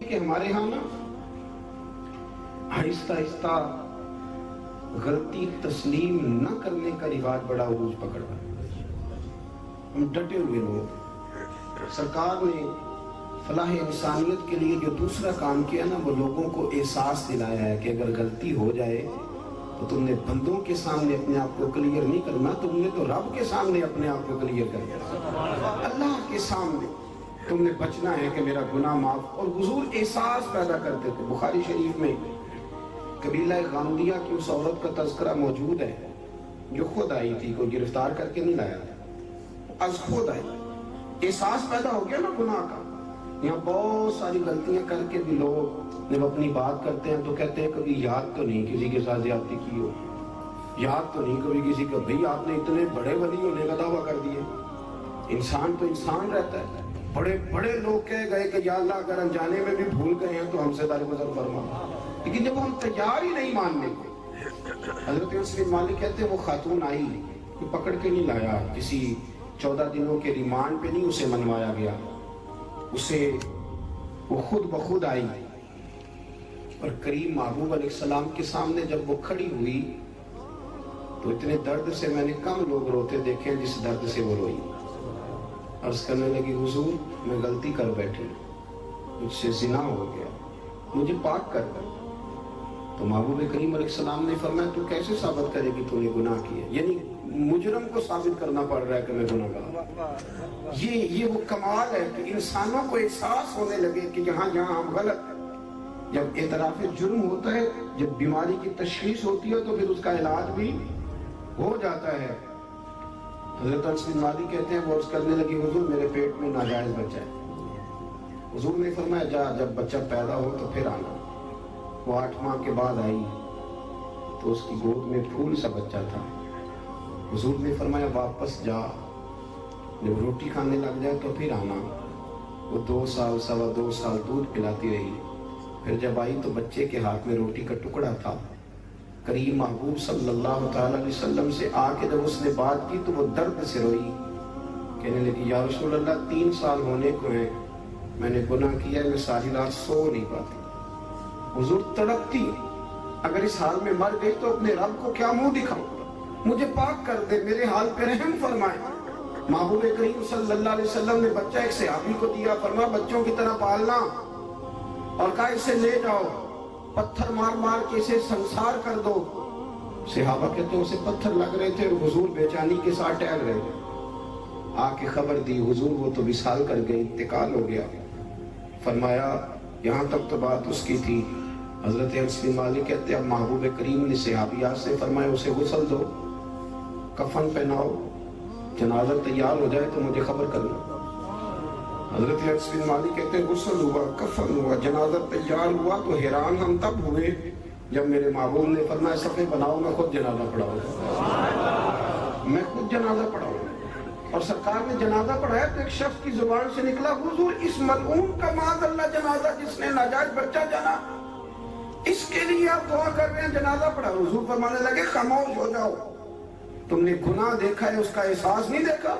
کہ ہمارے ہاں نا آہستہ آہستہ غلطی تسلیم نہ کرنے کا رواج بڑا عروج پکڑ رہا ہے۔ ہم ڈٹے ہوئے لوگ، سرکار نے فلاح انسانیت کے لیے جو دوسرا کام کیا نا، وہ لوگوں کو احساس دلایا ہے کہ اگر غلطی ہو جائے تو تم نے بندوں کے سامنے اپنے آپ کو کلیئر نہیں کرنا، تم نے تو رب کے سامنے اپنے آپ کو کلیئر کرنا، اللہ کے سامنے تم نے بچنا ہے کہ میرا گناہ معاف۔ اور حضور احساس پیدا کرتے تھے۔ بخاری شریف میں قبیلہ غامدیہ کی اس عورت کا تذکرہ موجود ہے جو خود آئی تھی، کوئی گرفتار کر کے نہیں لایا تھا، از خود آئی۔ احساس پیدا ہو گیا نا گناہ کا۔ یہاں بہت ساری غلطیاں کر کے بھی لوگ جب اپنی بات کرتے ہیں تو کہتے ہیں کبھی یاد تو نہیں کسی کے ساتھ زیادتی کی ہو، یاد تو نہیں کبھی کسی کا، بھئی آپ نے اتنے بڑے ولی ہونے کا دعویٰ کر دیے۔ انسان تو انسان رہتا ہے۔ بڑے بڑے لوگ کہہ گئے کہ یا اللہ اگر انجانے میں بھی بھول گئے ہیں تو ہم سے درگزر فرما، لیکن جب ہم تیار ہی نہیں ماننے کو۔ حضرت انس بن مالک کہتے ہیں وہ خاتون آئی، کوئی پکڑ کے نہیں لایا، کسی 14 دنوں کے ریمانڈ پہ نہیں اسے منوایا گیا، اسے وہ خود بخود آئی اور کریم محبوب علیہ السلام کے سامنے جب وہ کھڑی ہوئی تو اتنے درد سے میں نے کم لوگ روتے دیکھے جس درد سے وہ روئی۔ عرض کرنے لگی حضور میں غلطی کر بیٹھی، مجھ سے زنا ہو گیا، مجھے پاک کر دیں۔ تو محبوب کریم علیہ السلام نے فرمایا تو کیسے ثابت کرے گی تو نے گناہ کیا؟ یعنی مجرم کو ثابت کرنا پڑ رہا ہے کہ میں گناہگار۔ یہ وہ کمال ہے کہ انسانوں کو احساس ہونے لگے کہ یہاں ہم غلط ہیں۔ جب اعتراف جرم ہوتا ہے، جب بیماری کی تشخیص ہوتی ہے تو پھر اس کا علاج بھی ہو جاتا ہے۔ حضرت انس بن مالک کہتے ہیں وہ عرض کرنے لگی حضور میرے پیٹ میں ناجائز بچہ ہے۔ حضور نے فرمایا جا جب بچہ پیدا ہو تو پھر آنا۔ وہ 8 ماہ کے بعد آئی تو اس کی گود میں پھول سا بچہ تھا۔ حضور نے فرمایا واپس جا، جب روٹی کھانے لگ جائے تو پھر آنا۔ وہ 2 سال 2.25 سال دودھ پلاتی رہی، پھر جب آئی تو بچے کے ہاتھ میں روٹی کا ٹکڑا تھا۔ کریم محبوب صلی اللہ تعالی علیہ وسلم سے آ کے جب اس نے بات کی تو وہ درد سے روئی، کہنے لگی یا رسول اللہ 3 سال ہونے کو ہیں، میں نے گناہ کیا ہے، میں ساری رات سو نہیں پاتی۔ حضور تڑپتی، اگر اس حال میں مر گئی تو اپنے رب کو کیا منہ دکھاؤں، مجھے پاک کر دے، میرے حال پہ رحم فرمائے۔ محبوب کریم صلی اللہ علیہ وسلم نے بچہ ایک صحابی کو دیا، فرمایا بچوں کی طرح پالنا، اور کہا اسے لے جاؤ، پتھر مار مار کے اسے سنسار کر دو۔ صحابہ کہتے ہیں اسے پتھر لگ رہے تھے اور حضور بے چینی کے ساتھ ٹہل رہے تھے۔ آ کے خبر دی حضور وہ تو وصال کر گئی، انتقال ہو گیا۔ فرمایا یہاں تک تو بات اس کی تھی۔ حضرت انس بن مالک کہتے ہیں اب محبوب کریم نے صحابیات سے فرمایا اسے غسل دو، کفن پہناؤ، جنازہ تیار ہو جائے تو مجھے خبر کرنا۔ حضرت انس بن مالک کہتے ہیں غسل ہوا، کفن ہوا، جنازہ تیار ہوا تو حیران ہم تب ہوئے جب میرے محبوب نے فرمایا صفحے بناؤ، میں خود جنازہ پڑھاؤں، میں خود جنازہ پڑھاؤں۔ اور سرکار نے جنازہ پڑھایا تو ایک شخص کی زبان سے نکلا حضور اس ملعون کا معاذ اللہ جنازہ جس نے ناجائز بچہ جنا، اس کے لیے آپ دعا کر رہے ہیں، جنازہ پڑھا۔ حضور فرمانے لگے خاموش ہو جاؤ، تم نے گناہ دیکھا ہے اس کا احساس نہیں دیکھا،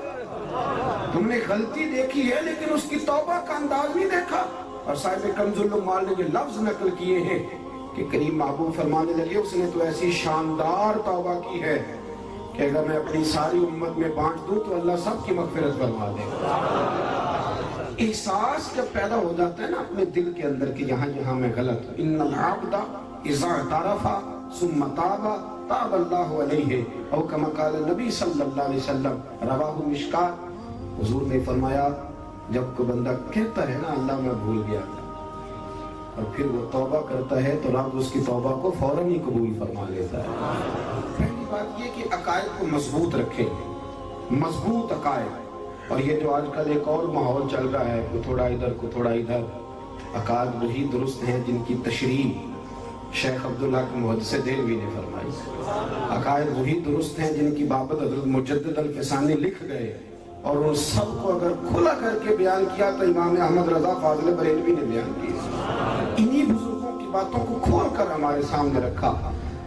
تم نے غلطی دیکھی ہے لیکن اس کی توبہ کا انداز نہیں دیکھا۔ اور صاحب کنز العمال نے یہ لفظ نقل کیے ہیں کہ کریم محبوب فرمانے لگے اس نے تو ایسی شاندار توبہ کی ہے کہ اگر میں اپنی ساری امت میں بانٹ دوں تو اللہ سب کی مغفرت فرما دے گا۔ احساس جب پیدا ہو جاتا ہے نا اپنے دل کے اندر کہ یہاں میں غلط ہوں، ان العبد اذا اعترف ثم تاب تاب اللہ علیہ او کما قال نبی صلی اللہ علیہ وسلم، رواہ مشکات۔ حضور نے فرمایا جب کوئی بندہ کہتا ہے نا اللہ میں بھول گیا اور پھر وہ توبہ کرتا ہے تو رب اس کی توبہ کو فوراً ہی قبول فرما لیتا ہے۔ پہلی بات یہ کہ عقائد کو مضبوط رکھیں، مضبوط عقائد۔ اور یہ جو آج کل ایک اور ماحول چل رہا ہے کو تھوڑا ادھر کو تھوڑا ادھر، عقائد وہی درست ہیں جن کی تشریح شیخ عبداللہ کے محدث دہلوی نے فرمائی، عقائد وہی درست ہیں جن کی بابت حضرت مجدد الفسانی لکھ گئے، اور ان سب کو اگر کھلا کر کے بیان کیا تو امام احمد رضا فاضل بریلوی نے بیان کیا۔ انہی بزرگوں کی باتوں کو کھول کر ہمارے سامنے رکھا،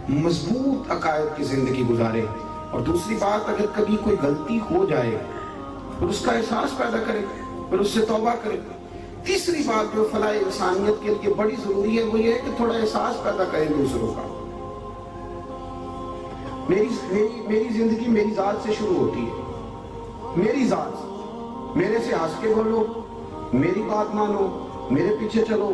مضبوط عقائد کی زندگی گزارے۔ اور دوسری بات اگر کبھی کوئی غلطی ہو جائے پھر اس کا احساس پیدا کرے، پھر اس سے توبہ کرے۔ تیسری بات جو فلاح انسانیت کے لیے بڑی ضروری ہے وہ یہ ہے کہ تھوڑا احساس پیدا کریں دوسروں کا. میری زندگی میری ذات سے شروع ہوتی ہے. میری ذات، میرے سے ہنس کے بولو، میری بات مانو، میرے پیچھے چلو،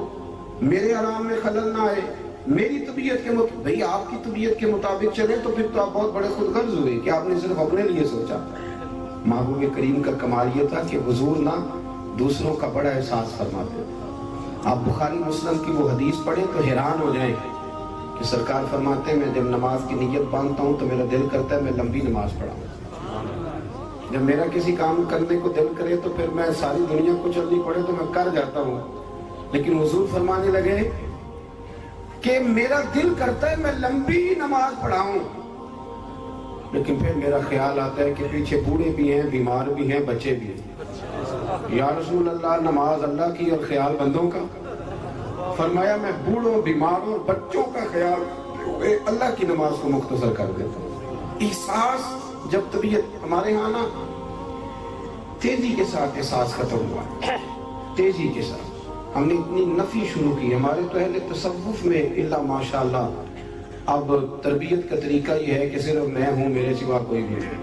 میرے آرام میں خلل نہ آئے، میری طبیعت کے مطابق. بھئی آپ کی طبیعت کے مطابق چلیں تو پھر تو آپ بہت بڑے خود غرض ہوئے کہ آپ نے صرف اپنے لیے سوچا. محبوب کریم کا کمال یہ تھا کہ حضور نہ دوسروں کا بڑا احساس فرماتے. آپ بخاری مسلم کی وہ حدیث پڑھیں تو حیران ہو جائیں کہ سرکار فرماتے ہیں میں جب نماز کی نیت باندھتا ہوں تو میرا دل کرتا ہے میں لمبی نماز پڑھاؤں. جب میرا کسی کام کرنے کو دل کرے تو پھر میں ساری دنیا کو چلنی پڑے تو میں کر جاتا ہوں. لیکن حضور فرمانے لگے کہ میرا دل کرتا ہے میں لمبی نماز پڑھاؤں، لیکن پھر میرا خیال آتا ہے کہ پیچھے بوڑھے بھی ہیں، بیمار بھی ہیں، بچے بھی ہیں. یا رسول اللہ نماز اللہ کی اور خیال بندوں کا. فرمایا میں بوڑھوں، بیماروں، بچوں کا خیال اللہ کی نماز کو مختصر کر دیتا ہوں. احساس جب طبیعت ہمارے ہاں نا تیزی کے ساتھ احساس ختم ہوا، تیزی کے ساتھ ہم نے اتنی نفی شروع کی. ہمارے تو اہل تصوف میں الا ماشاءاللہ اب تربیت کا طریقہ یہ ہے کہ صرف میں ہوں، میرے سوا کوئی بھی نہیں.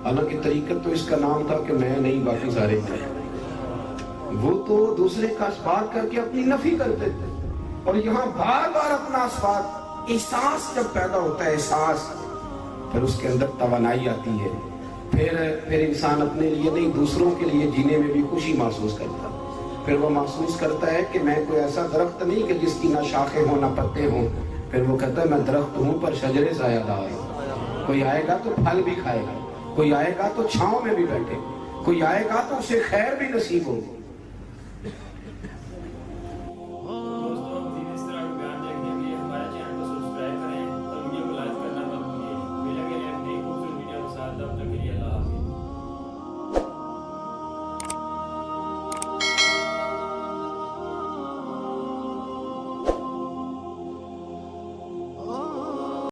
حالانکہ طریقت تو اس کا نام تھا کہ میں نہیں باقی سارے تھے. وہ تو دوسرے کا اثبات کر کے اپنی نفی کرتے تھے، اور یہاں بار بار اپنا اثبات. احساس جب پیدا ہوتا ہے، احساس، پھر اس کے اندر توانائی آتی ہے. پھر انسان اپنے لیے نہیں دوسروں کے لیے جینے میں بھی خوشی محسوس کرتا. پھر وہ محسوس کرتا ہے کہ میں کوئی ایسا درخت نہیں کہ جس کی نہ شاخیں ہوں نہ پتے ہوں. پھر وہ کہتا ہے میں درخت ہوں پر شجرے سایہ دار ہوں. کوئی آئے گا تو پھل بھی کھائے گا، کوئی آئے گا تو چھاؤں میں بھی بیٹھے، کوئی آئے گا تو اسے خیر بھی نصیب ہوگی.